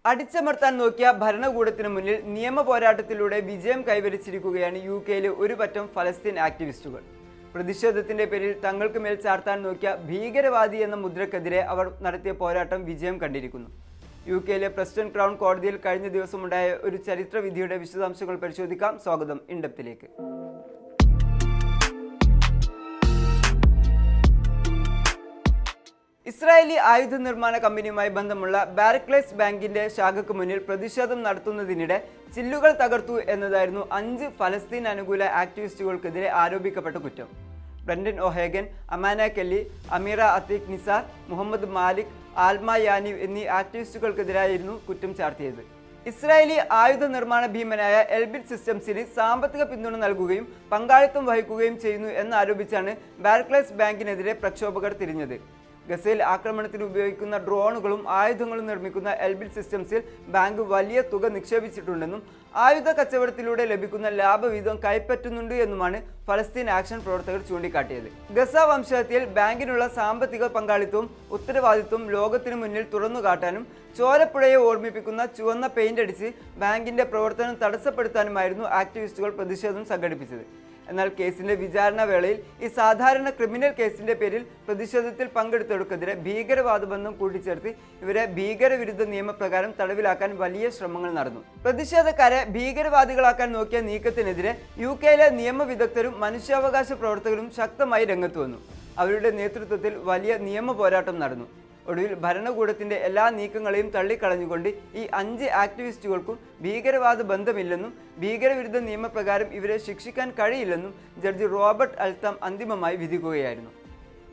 അടിച്ചമർത്താൻ നോക്കിയ ഭരണകൂടത്തിന് മുന്നിൽ നിയമ പോരാട്ടത്തിലൂടെ വിജയം കൈവരിച്ചിരിക്കുകയാണ് യുകെയിലെ ഒരു പറ്റം ഫലസ്തീൻ ആക്ടിവിസ്റ്റുകൾ. പ്രതിഷേധത്തിന്റെ പേരിൽ തങ്ങൾക്ക് മേൽ ചാർത്താൻ നോക്കിയ ഭീകരവാദി എന്ന മുദ്രക്കെതിരെ അവർ നടത്തിയ പോരാട്ടം വിജയം കണ്ടിരിക്കുന്നു. യുകെയിലെ പ്രസ്റ്റൺ ക്രൗൺ കോടതിയിൽ കഴിഞ്ഞ ദിവസമുണ്ടായ ഒരു ചരിത്ര വിധിയുടെ വിശദാംശങ്ങൾ പരിശോധിക്കാം. സ്വാഗതം ഇൻഡെപ്തിലേക്ക്. ഇസ്രായേലി ആയുധ നിർമ്മാണ കമ്പനിയുമായി ബന്ധമുള്ള ബാരക്ലേസ് ബാങ്കിന്റെ ശാഖയ്ക്ക് മുന്നിൽ പ്രതിഷേധം നടത്തുന്നതിനിടെ ചില്ലുകൾ തകർത്തു എന്നതായിരുന്നു 5 ഫലസ്തീൻ അനുകൂല ആക്ടിവിസ്റ്റുകൾക്കെതിരെ ആരോപിക്കപ്പെട്ട കുറ്റം. Brendon ഒഹേഗൻ, Amana Kelly, Ameera അത്തീഖ് Nisar, Muhammad Malik, Alma യാനീവ് എന്നീ ആക്ടിവിസ്റ്റുകൾക്കെതിരായിരുന്നു കുറ്റം ചാർത്തിയത്. ഇസ്രായേലി ആയുധ നിർമ്മാണ ഭീമനായ എൽബിറ്റ് സിസ്റ്റംസിന് സാമ്പത്തിക പിന്തുണ നൽകുകയും പങ്കാളിത്തം വഹിക്കുകയും ചെയ്യുന്നു എന്നാരോപിച്ചാണ് ബാരക്ലേസ് ബാങ്കിനെതിരെ പ്രക്ഷോഭകർ തിരിഞ്ഞത്. ഗസയിൽ ആക്രമണത്തിന് ഉപയോഗിക്കുന്ന ഡ്രോണുകളും ആയുധങ്ങളും നിർമ്മിക്കുന്ന എൽബിറ്റ് സിസ്റ്റംസിൽ ബാങ്ക് വലിയ തുക നിക്ഷേപിച്ചിട്ടുണ്ടെന്നും ആയുധ കച്ചവടത്തിലൂടെ ലഭിക്കുന്ന ലാഭവിഹിതം കൈപ്പറ്റുന്നുണ്ട് എന്നുമാണ് ഫലസ്തീൻ ആക്ഷൻ പ്രവർത്തകർ ചൂണ്ടിക്കാട്ടിയത്. ഗസ വംശഹത്യയിൽ ബാങ്കിനുള്ള സാമ്പത്തിക പങ്കാളിത്തവും ഉത്തരവാദിത്വവും ലോകത്തിനു മുന്നിൽ തുറന്നുകാട്ടാനും ചോരപ്പുഴയെ ഓർമ്മിപ്പിക്കുന്ന ചുവന്ന പെയിന്റ് അടിച്ച് ബാങ്കിന്റെ പ്രവർത്തനം തടസ്സപ്പെടുത്താനുമായിരുന്നു ആക്ടിവിസ്റ്റുകൾ പ്രതിഷേധം സംഘടിപ്പിച്ചത്. എന്നാൽ കേസിന്റെ വിചാരണ വേളയിൽ ഈ സാധാരണ ക്രിമിനൽ കേസിന്റെ പേരിൽ പ്രതിഷേധത്തിൽ പങ്കെടുത്തവർക്കെതിരെ ഭീകരവാദ ബന്ധം കൂട്ടിച്ചേർത്ത് ഇവരെ ഭീകരവിരുദ്ധ നിയമപ്രകാരം തടവിലാക്കാൻ വലിയ ശ്രമങ്ങൾ നടന്നു. പ്രതിഷേധക്കാരെ ഭീകരവാദികളാക്കാൻ നോക്കിയ നീക്കത്തിനെതിരെ യുകെയിലെ നിയമവിദഗ്ധരും മനുഷ്യാവകാശ പ്രവർത്തകരും ശക്തമായി രംഗത്ത് വന്നു. അവരുടെ നേതൃത്വത്തിൽ വലിയ നിയമ പോരാട്ടം നടന്നു. ഒടുവിൽ ഭരണകൂടത്തിന്റെ എല്ലാ നീക്കങ്ങളെയും തള്ളിക്കളഞ്ഞുകൊണ്ട് ഈ 5 ആക്ടിവിസ്റ്റുകൾക്കും ഭീകരവാദ ബന്ധമില്ലെന്നും ഭീകരവിരുദ്ധ നിയമപ്രകാരം ഇവരെ ശിക്ഷിക്കാൻ കഴിയില്ലെന്നും ജഡ്ജി റോബർട്ട് അൽത്തം അന്തിമമായി വിധിക്കുകയായിരുന്നു.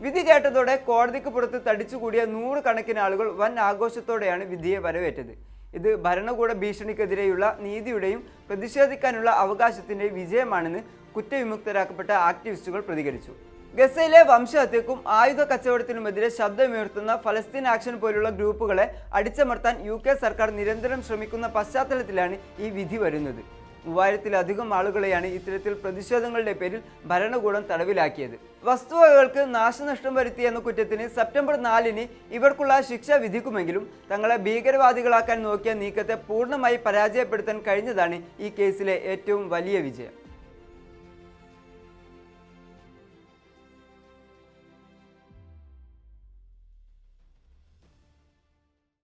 വിധി കേട്ടതോടെ കോടതിക്ക് പുറത്ത് തടിച്ചുകൂടിയ 100 കണക്കിന് ആളുകൾ വൻ ആഘോഷത്തോടെയാണ് വിധിയെ വരവേറ്റത്. ഇത് ഭരണകൂട ഭീഷണിക്കെതിരെയുള്ള നീതിയുടെയും പ്രതിഷേധിക്കാനുള്ള അവകാശത്തിന്റെയും വിജയമാണെന്ന് കുറ്റവിമുക്തരാക്കപ്പെട്ട ആക്ടിവിസ്റ്റുകൾ പ്രതികരിച്ചു. ഗസയിലെ വംശഹത്യക്കും ആയുധ കച്ചവടത്തിനുമെതിരെ ശബ്ദമുയർത്തുന്ന ഫലസ്തീൻ ആക്ഷൻ പോലുള്ള ഗ്രൂപ്പുകളെ അടിച്ചമർത്താൻ യുകെ സർക്കാർ നിരന്തരം ശ്രമിക്കുന്ന പശ്ചാത്തലത്തിലാണ് ഈ വിധി വരുന്നത്. 3000-ലധികം ആളുകളെയാണ് ഇത്തരത്തിൽ പ്രതിഷേധങ്ങളുടെ പേരിൽ ഭരണകൂടം തടവിലാക്കിയത്. വസ്തുവകകൾക്ക് നാശനഷ്ടം വരുത്തിയെന്ന കുറ്റത്തിന് സെപ്റ്റംബർ 4-ന് ഇവർക്കുള്ള ശിക്ഷ വിധിക്കുമെങ്കിലും തങ്ങളെ ഭീകരവാദികളാക്കാൻ നോക്കിയ നീക്കത്തെ പൂർണ്ണമായി പരാജയപ്പെടുത്താൻ കഴിഞ്ഞതാണ് ഈ കേസിലെ ഏറ്റവും വലിയ വിജയം.